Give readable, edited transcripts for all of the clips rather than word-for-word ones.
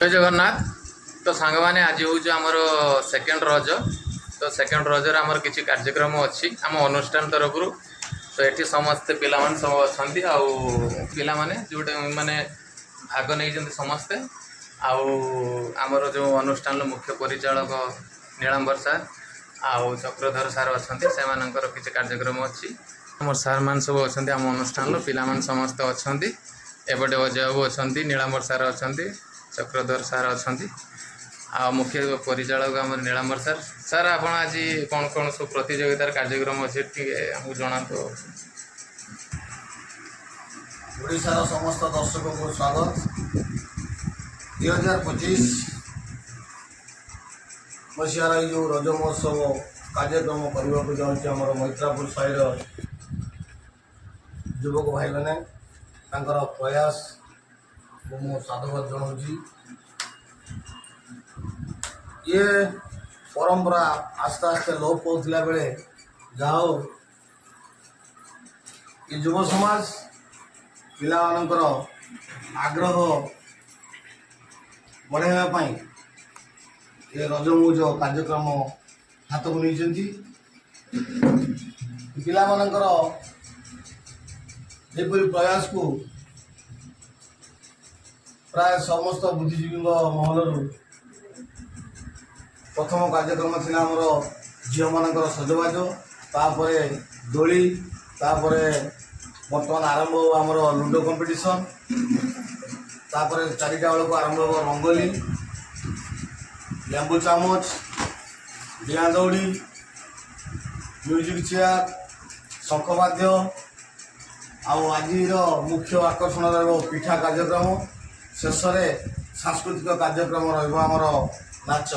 जय जगन्नाथ। तो सांग मैंने आज हूँ आमर सेकेंड रज। तो सेकेंड रजर आमर किसी कार्यक्रम अच्छी आम अनुष्ठान तरफ। तो ये समस्ते पिला सब अच्छा पाने जोटे मैंने भाग नहीं समस्ते आमर जो अनुष्ठान मुख्य परिचालक नीलांबर सार आउ चक्रधर सार अच्छा से किसी कार्यक्रम अच्छी आम सार मान सब अच्छा आम अनुष्ठान पिला समस्ते अच्छा एपटे अजय बाबू अच्छा नीलांबर सार अच्छा चक्रधर सार अच्छा मुख्य परिचालक आम नीलांबर सार सार आप आज कौन कौन सब प्रतियोगितार कार्यक्रम अच्छे आमको जना। तो ओडिशार समस्त दर्शक को स्वागत। 2025 मसीहार जो रज महोत्सव कार्यक्रम करने को जाऊँ मैत्रापुर साइर युवक भाई मैंने प्रयास मु साधुवाद जनाऊँ। ये परंपरा आस्ते आस्ते लोप पाला बेले जाओ ये युव समाज पिला मानकर आग्रह बढ़ावा ये रजमौज कार्यक्रम हाथ को नहीं पिला मानकर एपरी प्रयास को प्राय समस्त बुद्धिजीवी महलू प्रथम कार्यक्रम थी आमर झील मानकर सजबाज तापर दोली तापर बर्तमान आरंभ हो आमर लुडो कंपिटिशन तापर 4टा बेलू आरंभ हो रंगोली लेंबू चामच डिया दौड़ी म्यूजिक चेयर शंखवाद्य आज मुख्य आकर्षण पिठा कार्यक्रम शेष सांस्कृतिक कार्यक्रम रमर नाच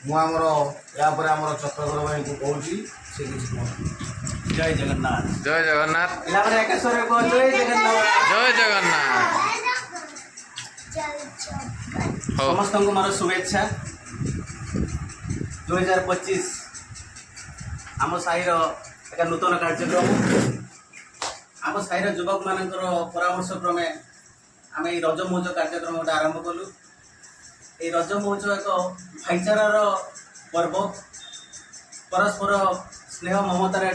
मुझर यापर आम चक्रधर भाई को कहूँ से किसी जय जगन्नाथ। जय जगन्नाथ। जय जगन्नाथ। जय जगन्नाथ। समस्त को मोर शुभेच्छा। 2025 आम साहिर एक नूतन कार्यक्रम आम साहिर युवक मान परामर्श क्रमे आम ये रज मौज कार्यक्रम गोटे आरंभ कलु। ये रज मौज एक भाईचारार पर्व परस्पर स्नेह ममतार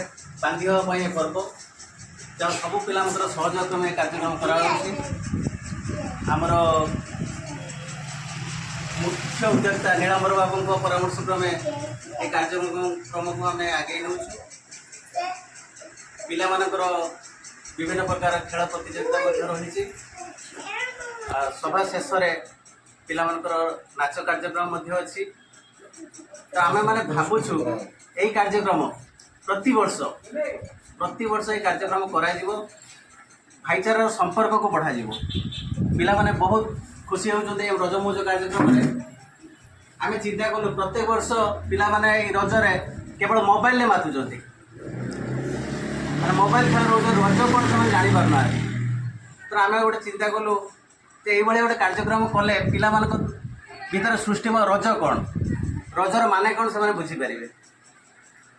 बांधापी पर्व जहाँ सब पिला सहयोग क्रमे कार्यक्रम आमर मुख्य उद्योक्ता नीलांबर बाबू परामर्श क्रमे ये कार्यक्रम को आम आगे नौ पिला विभिन्न प्रकार खेल प्रतियोगिता रही सभा शेष पिला नाच कार्यक्रम अच्छी। तो आम मैंने भावुँ यही कार्यक्रम प्रति वर्ष ये कार्यक्रम करा भाईचारार संपर्क को बढ़ा पिला माने बहुत खुशी होती रजमौज कार्यक्रम आम चिंता कलु प्रत्येक वर्ष पिला माने रजरे केवल मोबाइल मातुंट मोबाइल खेल रज कौन से जानी पारना। तो आम गोटे चिंता कलु ये गोटे कार्यक्रम कले पिला भीतर सृष्टि रज कौन रजर माने कौन से बुझीपारे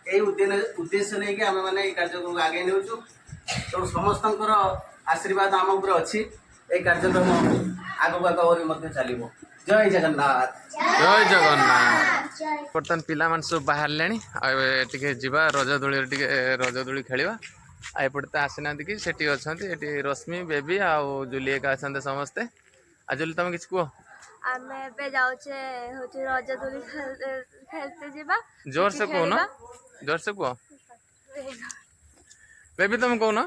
यही उद्देश्य नहीं कि आम मैंने कार्यक्रम आगे नौ। तो समस्त आशीर्वाद आम उपर अच्छी ये कार्यक्रम आगक आगे चलो। जय जगन्नाथ। जय जगन्नाथ। बर्तमान पिला सब बाहर टे जा रजदोली खेलवा एपटे तो आसीना कि सेठी अच्छा रश्मि बेबी आउ जूली एक अच्छा समस्ते। आ जूली तुम किसी कह रजदोली खेलते जीवा जोर से कह न जोर से कह बेबी तुम कह न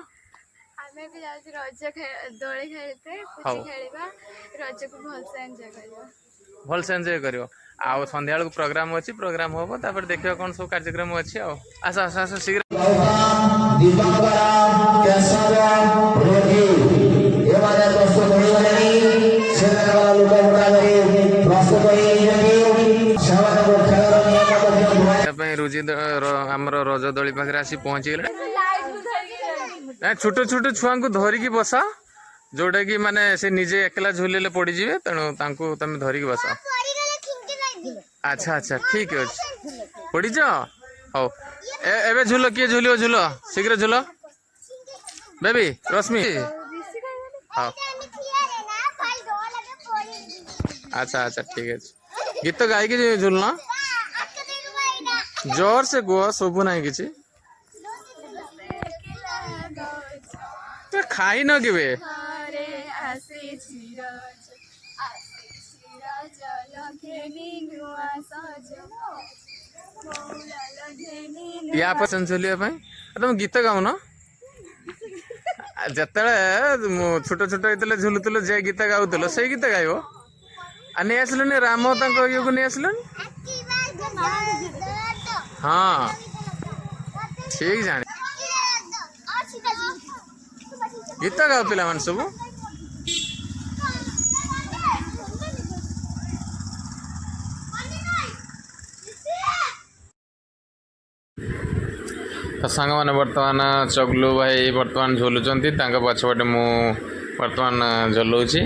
आमे भी जाउछी रज दोली खेलते पुची खेलबा रज को भलसे एंजॉय करबा भलसे एंजॉय करियो। आ संध्या बेलू प्रोग्राम अच्छी प्रोग्राम हम तापर देखियो कौन सब कार्यक्रम अच्छी आस आस आस शीघ्र रुचि आमर रजदोली पाखे आसी पहुँची गले छोट छोट छुआ को धरिकी बस जोटा कि माने से निजे एकला झूले पड़ीजे तेणु तुम धरिकी बस। अच्छा अच्छा ठीक अच्छे पड़ीज हौ एवं झूल किए झूल झूल शीघ्र झूल बेबी रश्मि हाँ अच्छा अच्छा ठीक है गीत गाई झुलना जोर से गुआ शोभु ना कि खाई न केवे या पर चलिए तुम गीत गाउन जिते छोट छोट होते झुलुल जे गीत गाउल से गीत गाइब आ नहीं आसलुनि राम ये को नहीं आसलुनि हाँ ठीक जानी गीत गाओ पिला मान सब तो सांग मैंने बर्तमान चगलू भाई बर्तमान झुलुंट पछपटे मु बर्तमान झुलाऊँगी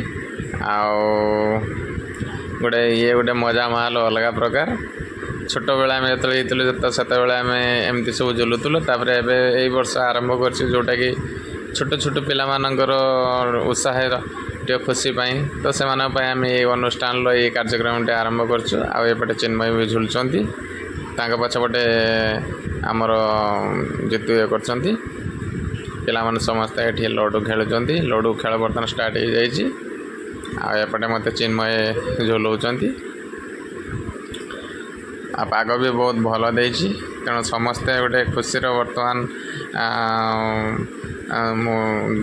गोटे ये गोटे मजा महल अलग प्रकार छोट बेला आम जो से आम एमती सब झुलुलु ए वर्ष आरंभ कर जोटा कि छोट छोट पिलामानंकर उत्साह टे खुशी पाई तो से आम ये अनुष्ठान ये कार्यक्रम टे आरंभ करपटे चिन्मय भी झुलुंट पछपटे आमर जितु ये कर पिलाମାନେ ସମସ୍ତେ ଏଠି ଲଡ଼ୁ ଖେଳୁଛନ୍ତି ଲଡ଼ୁ ଖେଳ ବର୍ତ୍ତମାନ ଷ୍ଟାର୍ଟ ହେଇଯାଇଛି ଆଉ ଏପଟେ ମୋତେ ଚିନ୍ମୟ ଝୁଲଉଛନ୍ତି ଆଉ ପାଗ ବି ବହୁତ ଭଲ ଦେଇଛି ତେଣୁ ସମସ୍ତେ ଗୋଟେ ଖୁସିର ବର୍ତ୍ତମାନ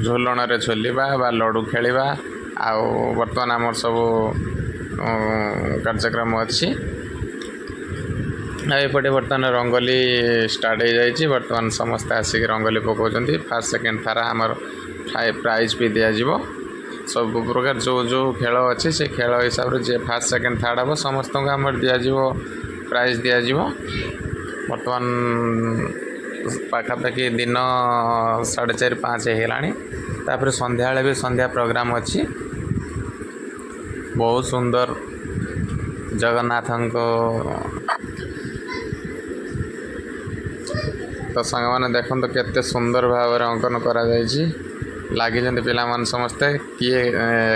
ଝୁଲଣରେ ଝୁଲିବା ବା ଲଡ଼ୁ ଖେଳିବା ଆଉ ବର୍ତ୍ତମାନ ଆମର ସବୁ କାର୍ଯ୍ୟକ୍ରମ ଅଛି एपटे बर्तमान रंगोली स्टार्ट हो जाए बर्तमान समस्ते आसिक रंगोली पकाउछन्ति फर्स्ट सेकेंड थारा आमर प्राइज भी दिज्व सब प्रकार जो जो खेल अच्छे से खेल हिसाब से जे फर्स्ट सेकेंड थर्ड हम समस्त को आम दिज्व प्राइज दिज्व बर्तमान पाखापाखि दिन 4:30-5 होगा संध्या भी संध्या प्रोग्राम अच्छी बहुत सुंदर जगन्नाथ तो सांग मैंने देखो तो केते सुंदर भाव अंकन करा लगी पिला समस्ते किए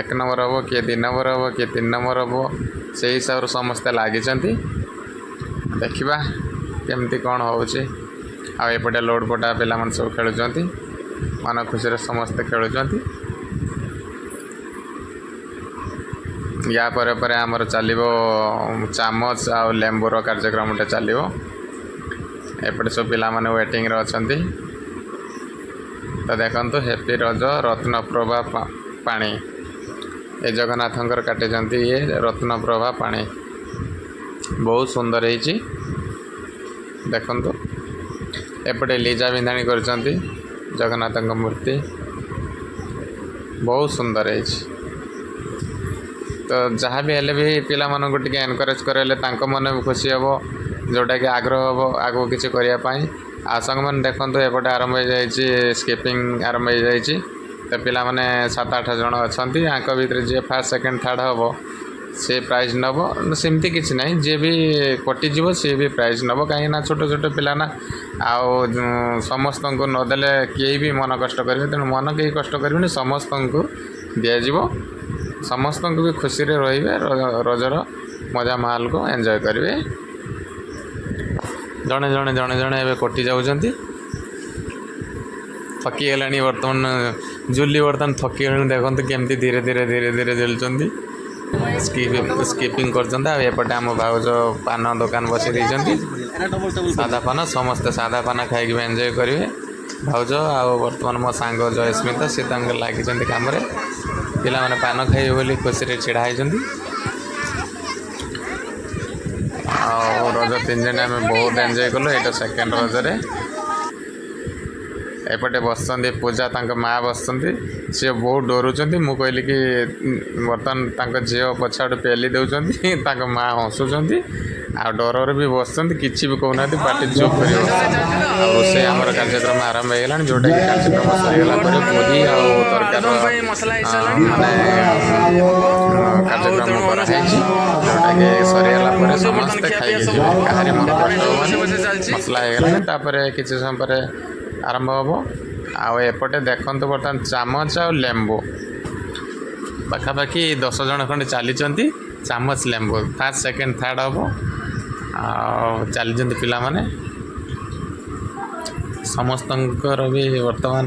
1 नंबर हम किए 2 नंबर हम किए 3 नंबर हम से हिसाब से समस्ते लगी देखा केमती कौन होपटे लोड पटा पिला सब खेलुंट मन खुशी समस्ते खेलुंट या पर आमर चलो चामच आ लेंबूर कार्यक्रम चलो एपटे सब पिला माने वेटिंग रे अछंती तो देखंतु हैप्पी रज रत्नप्रभा पानी ए जगन्नाथंकर काटिजंती ये रत्नप्रभा पानी बहुत सुंदर है देखंतु एपटे लीजा बिंधाणी करचंती जगन्नाथंक मूर्ति बहुत सुंदर है तो जहाँ भी हेले भी पिला मानक टिके एनकरेज करेले तांको मन खुशी हेबो जोटा कि आग्रह हम आगो किसी करने आ संग मैंने देखो एपटे आरंभ हो जाए स्कीपिंग आरंभ हो जाए तो पिला माने 7-8 जन अच्छा भर जी फर्स्ट सेकेंड थर्ड हम से प्राइज नब सेमती किसी ना जी भी कटिज सी भी प्राइज नब कहीं छोट छोट पिला ना आउ समस्त को नदेले किए भी मन कष्ट करेंगे तेणु मन कहीं कष्ट करेंगे समस्त को दिज्व समस्त को भी खुशी रे रजर मजा महल को एंजॉय करेंगे जड़े जड़े जड़े जड़े ए कटि जाऊँच थकी गलानी बर्तमान झुली बर्तमान थकी गले देखो केमती धीरे धीरे धीरे धीरे झुलुंट स्कीपिंग करपटे आम भाउज पान दुकान बसई सादा पान समस्ते सादा पान खाई एंजॉय करेंगे भाउज आ बर्तमान मो सांग जयस्मिता सी लगी कम पिला माने पान खाइबे बोली खुशी छिड़ा होती रज 3 दिन आम बहुत एंजॉय कलु ये सेकेंड रजरे एपटे बस पूजा माँ बस सी बहुत डरुंच मु कहली कि बर्तमान झी पछाड़ पेली दौरान माँ हसुँच आ डर भी बस किसी भी कहना पार्टी चुप कर आम कार्यक्रम आरंभ होगा जोटा कि कार्यक्रम सरीगला पूरी आरकार कार्यक्रम कराई जोटा कि सरीगला समस्ते खाई कहारी मन कष्ट मसला होगा किसी समय पर आरंभ हम आपटे देखते बर्तमान चामच आ लेंबू पाखापाखि 10 जन खंडे चली ଚାମଚ ଲେମ୍ବୁ ଫାର୍ଷ୍ଟ ସେକେଣ୍ଡ ଥାର୍ଡ଼ ହେବ ଆଉ ଚାଲିଛନ୍ତି ପିଲାମାନେ ସମସ୍ତଙ୍କର ବି ବର୍ତ୍ତମାନ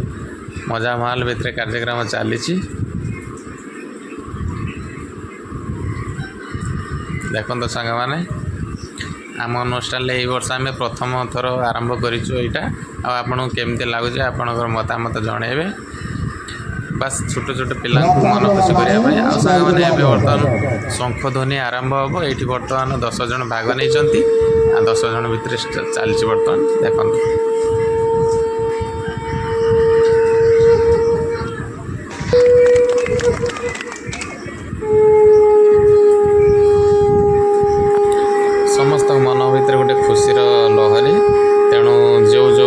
ମଜା ମହଲ ଭିତରେ କାର୍ଯ୍ୟକ୍ରମ ଚାଲିଛି ଦେଖନ୍ତୁ ସାଙ୍ଗମାନେ ଆମ ଅନୁଷ୍ଠାନରେ ଏଇ ବର୍ଷ ଆମେ ପ୍ରଥମ ଥର ଆରମ୍ଭ କରିଛୁ ଏଇଟା ଆଉ ଆପଣଙ୍କୁ କେମିତି ଲାଗୁଛି ଆପଣଙ୍କର ମତାମତ ଜଣାଇବେ ବାସ୍ ଛୋଟ ଛୋଟ ପିଲାଙ୍କୁ ମନ ଖୁସି କରିବା ପାଇଁ ଆଉ ସାଙ୍ଗମାନେ ଏବେ ବର୍ତ୍ତମାନ ଶଙ୍ଖ ଧ୍ୱନି ଆରମ୍ଭ ହେବ ଏଇଠି ବର୍ତ୍ତମାନ 10 ଜଣ ଭାଗ ନେଇଛନ୍ତି ଆଉ 10 ଜଣ ଭିତରେ ଚାଲିଛି ବର୍ତ୍ତମାନ ଦେଖନ୍ତୁ ସମସ୍ତଙ୍କ ମନ ଭିତରେ ଗୋଟେ ଖୁସିର ଲହରୀ ତେଣୁ ଯେଉଁ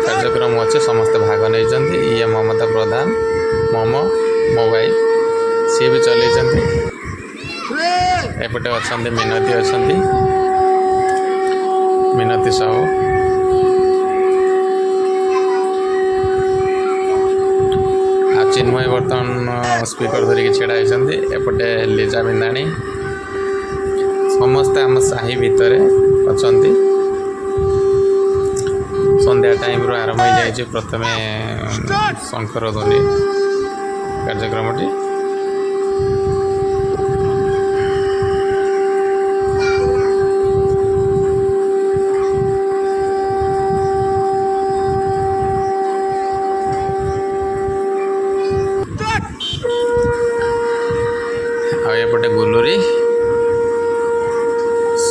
କାର୍ଯ୍ୟକ୍ରମ ଅଛି ସମସ୍ତେ ଭାଗ ନେଇଛନ୍ତି ଇଏ ମମତା ପ୍ରଧାନ ମୋ ଭାଇ ସିଏ ବି ଚଲେଇଛନ୍ତି ଏପଟେ ଅଛନ୍ତି ମିନତି ସାହୁ ଆଉ ଚିନ୍ମୟ ବର୍ତ୍ତମାନ ସ୍ପିକର ଧରିକି ଛିଡ଼ା ହେଇଛନ୍ତି ଏପଟେ ଲିଜା ବିନ୍ଦାଣୀ ସମସ୍ତେ ଆମ ସାହି ଭିତରେ ଅଛନ୍ତି ସନ୍ଧ୍ୟା ଟାଇମ୍ରୁ ଆରମ୍ଭ ହୋଇଯାଇଛି ପ୍ରଥମେ ଶଙ୍ଖର ଧ୍ୱନି କାର୍ଯ୍ୟକ୍ରମଟି ଆଉ ଏପଟେ ଗୁଲୁରୀ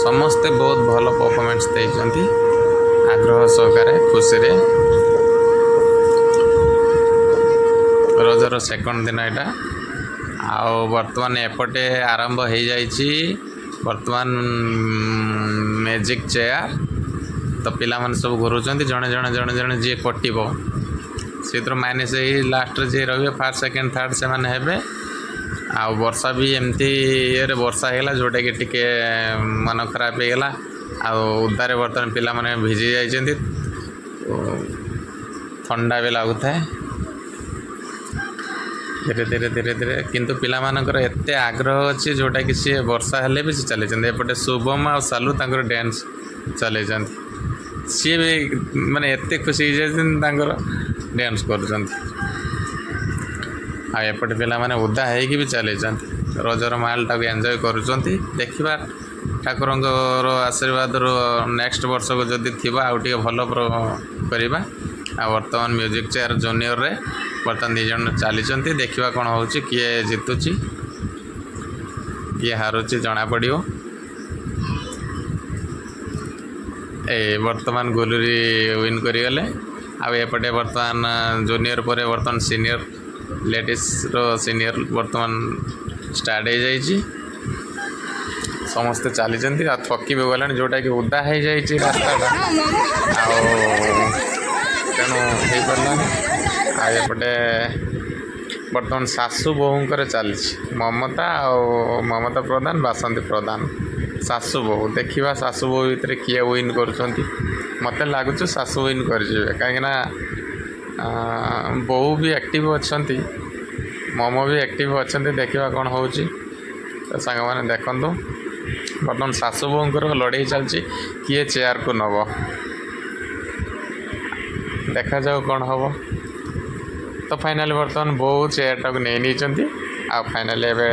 ସମସ୍ତେ ବହୁତ ଭଲ ପରଫର୍ମାନ୍ସ ଦେଇଛନ୍ତି ଆଗ୍ରହ ସହକାରେ ଖୁସିରେ ରଜର ସେକେଣ୍ଡ ଦିନ ଏଇଟା ଆଉ ବର୍ତ୍ତମାନ ଏପଟେ ଆରମ୍ଭ ହେଇଯାଇଛି ବର୍ତ୍ତମାନ ମ୍ୟାଜିକ୍ ଚେୟାର ତ ପିଲାମାନେ ସବୁ ଘୁରୁଛନ୍ତି ଜଣେ ଯିଏ କଟିବ ସେଥିରୁ ମାଇନସ୍ ହେଇ ଲାଷ୍ଟରେ ଯିଏ ରହିବେ ଫାର୍ଷ୍ଟ ସେକେଣ୍ଡ ଥାର୍ଡ଼ ସେମାନେ ହେବେ ଆଉ ବର୍ଷା ବି ଏମିତି ଇଏରେ ବର୍ଷା ହେଇଗଲା ଯେଉଁଟାକି ଟିକେ ମନ ଖରାପ ହେଇଗଲା ଆଉ ଉଦାରେ ବର୍ତ୍ତମାନ ପିଲାମାନେ ଭିଜି ଯାଇଛନ୍ତି ଥଣ୍ଡା ବି ଲାଗୁଥାଏ ଧୀରେ କିନ୍ତୁ ପିଲାମାନଙ୍କର ଏତେ ଆଗ୍ରହ ଅଛି ଯେଉଁଟାକି ସିଏ ବର୍ଷା ହେଲେ ବି ସେ ଚାଲିଛନ୍ତି ଏପଟେ ଶୁଭମ ଆଉ ସାଲୁ ତାଙ୍କର ଡ୍ୟାନ୍ସ ଚଲେଇଛନ୍ତି ସିଏ ବି ମାନେ ଏତେ ଖୁସି ହେଇଯାଇଛନ୍ତି ତାଙ୍କର ଡ୍ୟାନ୍ସ କରୁଛନ୍ତି ଆଉ ଏପଟେ ପିଲାମାନେ ଓଦା ହେଇକି ବି ଚାଲିଛନ୍ତି ରଜର ମାଲଟାକୁ ଏନ୍ଜୟ କରୁଛନ୍ତି ଦେଖିବା ଠାକୁରଙ୍କର ଆଶୀର୍ବାଦରୁ ନେକ୍ସଟ ବର୍ଷକୁ ଯଦି ଥିବା ଆଉ ଟିକେ ଭଲ କରିବା ଆଉ ବର୍ତ୍ତମାନ ମ୍ୟୁଜିକ୍ ଚେୟାର ଜୁନିୟରରେ ବର୍ତ୍ତମାନ 2 ଜଣ ଚାଲିଛନ୍ତି ଦେଖିବା କ'ଣ ହେଉଛି କିଏ ଜିତୁଛି କିଏ ହାରୁଛି ଜଣାପଡ଼ିବ ବର୍ତ୍ତମାନ ଗୁଲୁରୀ ୱିନ୍ କରିଗଲେ ଆଉ ଏପଟେ ବର୍ତ୍ତମାନ ଜୁନିୟର ପରେ ବର୍ତ୍ତମାନ ସିନିୟର ଲେଡ଼ିଜ୍ର ସିନିୟର ବର୍ତ୍ତମାନ ଷ୍ଟାର୍ଟ ହେଇଯାଇଛି ସମସ୍ତେ ଚାଲିଛନ୍ତି ଆଉ ଥକି ବି ଗଲାଣି ଯେଉଁଟାକି ଓଦା ହେଇଯାଇଛି ରାସ୍ତାଟା ଆଉ ତେଣୁ ହେଇପାରିଲାନି ଆଉ ଏପଟେ ବର୍ତ୍ତମାନ ଶାଶୁ ବୋହୂଙ୍କର ଚାଲିଛି ମମତା ପ୍ରଧାନ ବାସନ୍ତୀ ପ୍ରଧାନ ଶାଶୁ ବୋହୂ ଦେଖିବା ଶାଶୁ ବୋହୂ ଭିତରେ କିଏ ୱିନ୍ କରୁଛନ୍ତି ମୋତେ ଲାଗୁଛି ଶାଶୁ ୱିନ୍ କରିଯିବେ କାହିଁକିନା ବୋହୂ ବି ଆକ୍ଟିଭ୍ ଅଛନ୍ତି ମମ ବି ଆକ୍ଟିଭ୍ ଅଛନ୍ତି ଦେଖିବା କ'ଣ ହେଉଛି ତ ସାଙ୍ଗମାନେ ଦେଖନ୍ତୁ ବର୍ତ୍ତମାନ ଶାଶୁ ବୋହୂଙ୍କର ଲଢ଼େଇ ଚାଲିଛି କିଏ ଚେୟାରକୁ ନେବ ଦେଖାଯାଉ କ'ଣ ହେବ ତ ଫାଇନାଲି ବର୍ତ୍ତମାନ ବୋହୂ ଚେୟାରଟାକୁ ନେଇଛନ୍ତି ଆଉ ଫାଇନାଲି ଏବେ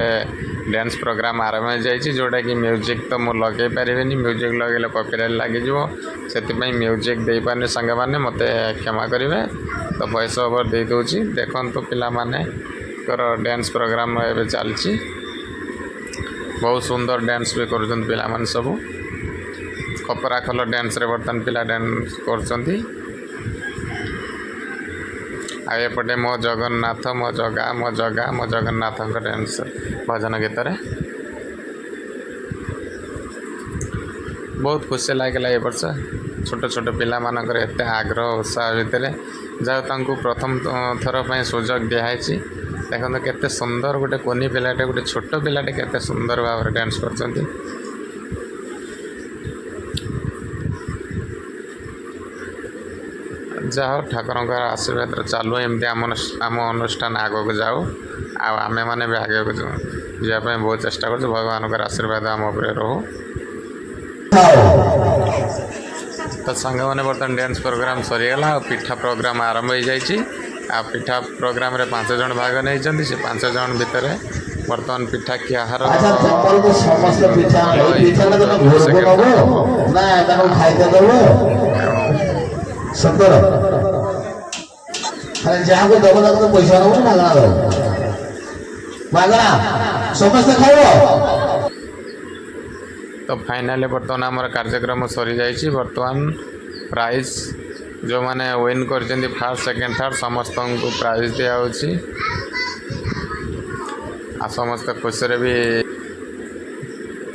ଡ୍ୟାନ୍ସ ପ୍ରୋଗ୍ରାମ୍ ଆରମ୍ଭ ହୋଇଯାଇଛି ଯେଉଁଟାକି ମ୍ୟୁଜିକ୍ ତ ମୁଁ ଲଗାଇ ପାରିବିନି ମ୍ୟୁଜିକ୍ ଲଗାଇଲେ କପିରାଇଟ୍ ଲାଗିଯିବ ସେଥିପାଇଁ ମ୍ୟୁଜିକ୍ ଦେଇପାରୁନି ସାଙ୍ଗମାନେ ମୋତେ କ୍ଷମା କରିବେ ତ ଭଏସ୍ ଓଭର୍ ଦେଇଦେଉଛି ଦେଖନ୍ତୁ ପିଲାମାନଙ୍କର ଡ୍ୟାନ୍ସ ପ୍ରୋଗ୍ରାମ୍ ଏବେ ଚାଲିଛି ବହୁତ ସୁନ୍ଦର ଡ୍ୟାନ୍ସ ବି କରୁଛନ୍ତି ପିଲାମାନେ ସବୁ ଖପରା ଖୋଲ ଡ୍ୟାନ୍ସରେ ବର୍ତ୍ତମାନ ପିଲା ଡ୍ୟାନ୍ସ କରୁଛନ୍ତି ଆଉ ଏପଟେ ମୋ ଜଗନ୍ନାଥ ମୋ ଜଗନ୍ନାଥଙ୍କ ଡ୍ୟାନ୍ସ ଭଜନ ଗୀତରେ ବହୁତ ଖୁସି ଲାଗିଲା ଏ ବର୍ଷ ଛୋଟ ପିଲାମାନଙ୍କର ଏତେ ଆଗ୍ରହ ଉତ୍ସାହ ଭିତରେ ଯାହା ତାଙ୍କୁ ପ୍ରଥମ ଥର ପାଇଁ ସୁଯୋଗ ଦିଆହେଇଛି ଦେଖନ୍ତୁ କେତେ ସୁନ୍ଦର ଗୋଟେ କୁନି ପିଲାଟେ ଗୋଟେ ଛୋଟ ପିଲାଟେ କେତେ ସୁନ୍ଦର ଭାବରେ ଡ୍ୟାନ୍ସ କରୁଛନ୍ତି ଯାହା ହଉ ଠାକୁରଙ୍କର ଆଶୀର୍ବାଦରେ ଚାଲୁ ଏମିତି ଆମ ଅନୁଷ୍ଠାନ ଆଗକୁ ଯାଉ ଆଉ ଆମେମାନେ ବି ଆଗକୁ जावाई बहुत चेष्टा कर भगवान आशीर्वाद आम उपरे रहू। तो सांग मैंने बर्तमान डांस प्रोग्राम सरीगला पिठा प्रोग्राम आरंभ हो जाइए। आ पिठा प्रोग्राम रे 5 जन भाग नहीं से 5 जन भितर बर्तमान पिठा कियाहार अच्छा चप्पल को समस्त पिछा पिछा ना तो घोर को नबो ना ताको खाइते दबो सतर अरे जहां को दबो तो पैसा नबो मागना दो मागना समस्त खाइबो। तो फाइनाली बर्तमान आमर कार्यक्रम सरी जाइए। बर्तमान प्राइज जो मैंने विन कर फर्स्ट सेकेंड थर्ड समस्त को प्राइज दिया आ समस्त खुशी भी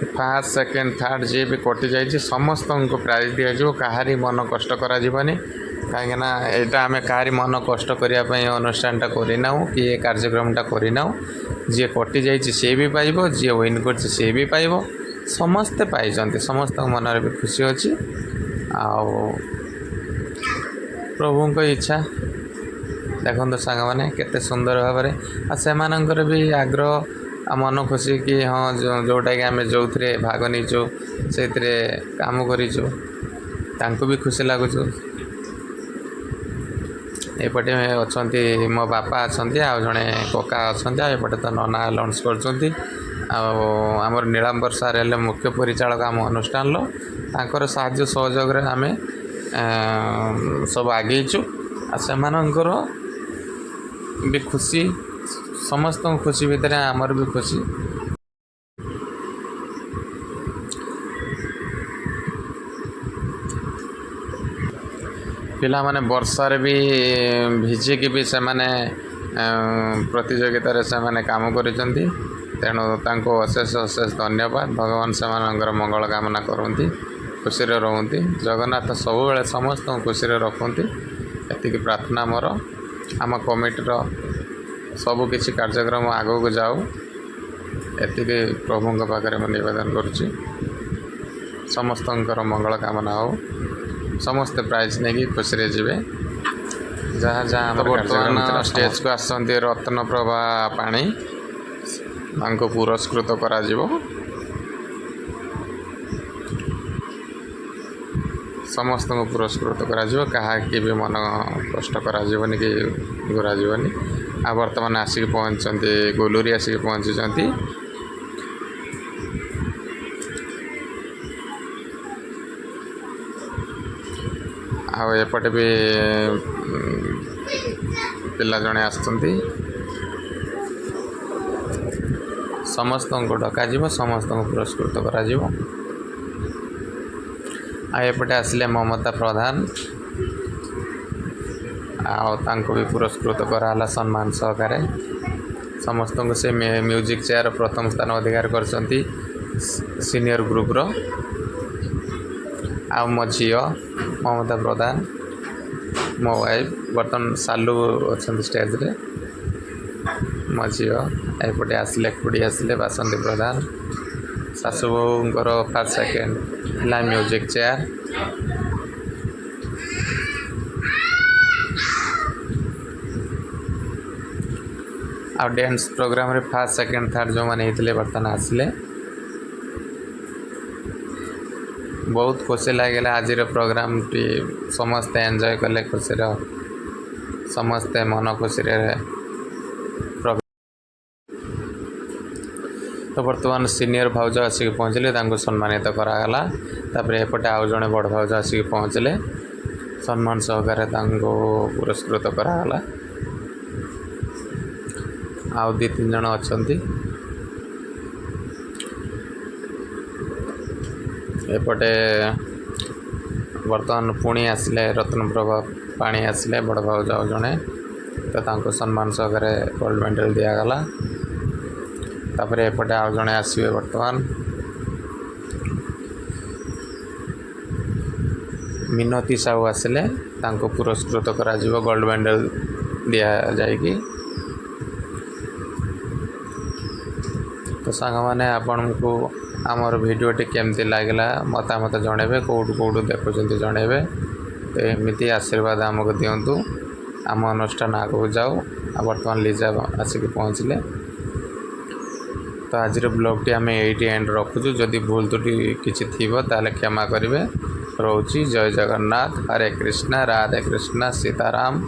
फर्स्ट सेकेंड थर्ड जी भी कटि जाइए समस्त को प्राइज दिज्व कहारी मन कष्ट करा कहीं यहाँ आम कहारी मन कष्ट करने अनुष्ठानटा करना कि ये कार्यक्रमटा करना जी कटि जाइए सी भी पाइब जी विन कर सी भी पाइब समस्ते पाई समस्त मन भी खुशी अच्छी प्रभु को इच्छा देखो सांग मैंने केते सुंदर भाव में भी आग्रह आ मन खुशी कि हाँ जोटा कि आम जो भाग नीचु से काम करूँ भी खुशी लगुच। एपटे अच्छा मो बापा अच्छा आ जड़े कका अच्छा एपटे तो नना लंच कर नीलांबर सार हेल्ले मुख्य परिचालक आम अनुष्ठान तांकर साहाय्य सहयोग आम सब आगेचु से भी खुशी समस्त खुशी भितर आमर भी खुशी। पिला माने वर्षार भी भिजिकी भी से माने प्रतियोगिता से माने काम करिसेंती तेणु तांको अशेष अशेष धन्यवाद। भगवान से मंगल कामना करती खुशी रहती जगन्नाथ सब बेले समस्त खुशी रखती एतिक प्रार्थना मोर आम कमिटीर सबु किछि कार्यक्रम आगो को जाऊ एतिक प्रभु पाखे मैं निवेदन करुच्ची समस्त मंगल कामना हो समस्त प्राइज नहीं खुशी जीवे जहाँ जहाँ बर्तमान स्टेज को आसती रत्न प्रभा पाणी तांको पुरस्कृत करा जीवो समस्त को पुरस्कृत करा जीवो कहा कि भी मन कष्ट करा जीवनी कि घुरा जीवनी आ बर्तमान आसिक पहुँचती गोलूरी आसिक पहुँचती आएपटे भी पिला जड़े आसुँच समस्त को डक समस्त को पुरस्कृत करा आएपटे आसिले ममता प्रधान आंको भी पुरस्कृत कराला सम्मान सहकारे समस्त को से म्यूजिक चेयर प्रथम स्थान अधिकार कर सीनियर ग्रुप रो आ मो झील ममता प्रधान मो वाइफ बर्तमान सालू अच्छा स्टेज रे मो झील एपटे आसिले खुड़ी आसिले बासंती प्रधान सासुबोर फर्स्ट सेकेंड है म्यूजिक चेयर आ डांस प्रोग्राम रे फर्स्ट सेकेंड थर्ड जो मैंने बर्तमान आसिले बहुत खुशी लगे आज प्रोग्राम टी समस्ते एंजॉय कले खुशी समस्ते मन खुशी तो बर्तमान सीनियर भाउज आसिक पहुँचले सम्मानित करागला तापर एपटे आउ जड़े बड़ भाउज आसिक पहुँचले सम्मान सहकारे पुरस्कृत करागला आउ 2-3 जन अच्छा एपटे बर्तमान पुणी आसिले रत्नप्रभा पाणी आसिले बड़ भाउज आउ जड़े तो सम्मान सहकारे गोल्ड मेडल दिगला तापर एपटे आउ जड़े आसवे बर्तमान मिनती साहू आसिले पुरस्कृत करा गोल्ड मेडल दि जाएगी। तो सांग मैंने आपण को आमर भिडियोटी केमती लगला मतामत जनइबे कौटू कौटू देखुं जनइबे तो एमती आशीर्वाद आमको दिंतु आम अनुष्ठान आगू जाऊ। बर्तमान लिजा आसिक पहुँचले तो आज ब्लॉगटी आम ये एंड रखुचु जदि भूल त्रुटि किसी थी ताले क्षमा करेंगे। रोची जय जगन्नाथ, हरे कृष्णा, राधे कृष्णा, सीताराम।